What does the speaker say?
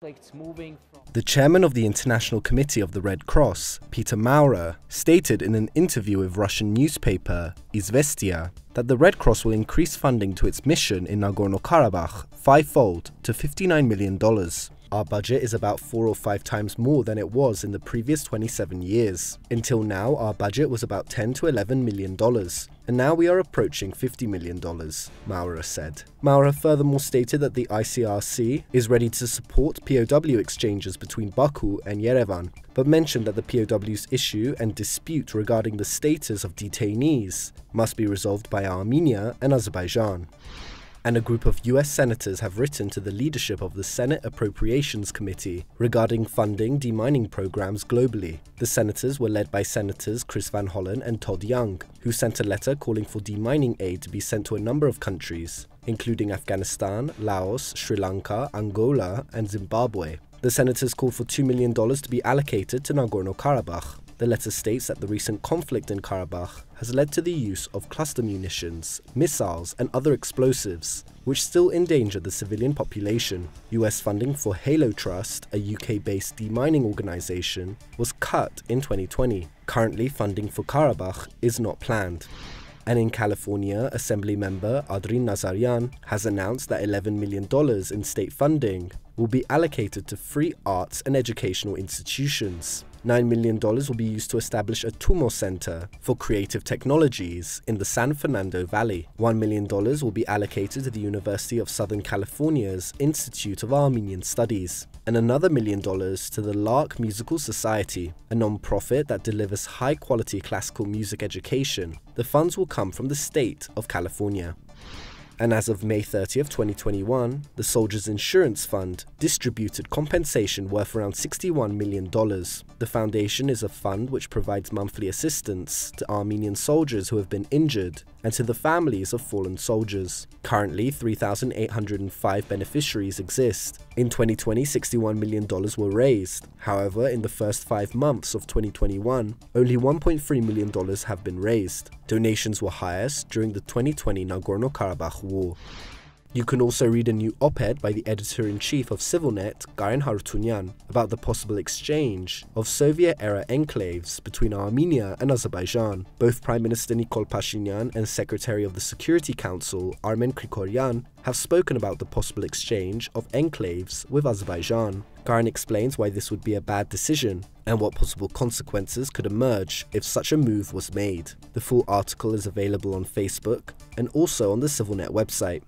The chairman of the International Committee of the Red Cross, Peter Maurer, stated in an interview with Russian newspaper Izvestia that the Red Cross will increase funding to its mission in Nagorno-Karabakh fivefold to $59 million. Our budget is about 4 or 5 times more than it was in the previous 27 years. Until now, our budget was about $10 to $11 million, and now we are approaching $50 million, Maurer said. Maurer furthermore stated that the ICRC is ready to support POW exchanges between Baku and Yerevan, but mentioned that the POW's issue and dispute regarding the status of detainees must be resolved by Armenia and Azerbaijan. And a group of US senators have written to the leadership of the Senate Appropriations Committee regarding funding demining programs globally. The senators were led by Senators Chris Van Hollen and Todd Young, who sent a letter calling for demining aid to be sent to a number of countries, including Afghanistan, Laos, Sri Lanka, Angola, and Zimbabwe. The senators called for $2 million to be allocated to Nagorno-Karabakh. The letter states that the recent conflict in Karabakh has led to the use of cluster munitions, missiles, and other explosives, which still endanger the civilian population. US funding for Halo Trust, a UK-based demining organization, was cut in 2020. Currently, funding for Karabakh is not planned. And in California, Assembly member Adrin Nazarian has announced that $11 million in state funding will be allocated to free arts and educational institutions. $9 million will be used to establish a TUMO center for creative technologies in the San Fernando Valley. $1 million will be allocated to the University of Southern California's Institute of Armenian Studies, and another $1 million to the Lark Musical Society, a non-profit that delivers high-quality classical music education. The funds will come from the state of California. And as of May 30th, 2021, the Soldiers Insurance Fund distributed compensation worth around $61 million. The foundation is a fund which provides monthly assistance to Armenian soldiers who have been injured and to the families of fallen soldiers. Currently, 3,805 beneficiaries exist. In 2020, $61 million were raised. However, in the first 5 months of 2021, only $1.3 million have been raised. Donations were highest during the 2020 Nagorno-Karabakh war. You can also read a new op-ed by the editor-in-chief of CivilNet, Garin Harutyunyan, about the possible exchange of Soviet-era enclaves between Armenia and Azerbaijan. Both Prime Minister Nikol Pashinyan and Secretary of the Security Council, Armen Grigoryan, have spoken about the possible exchange of enclaves with Azerbaijan. Garin explains why this would be a bad decision and what possible consequences could emerge if such a move was made. The full article is available on Facebook and also on the CivilNet website.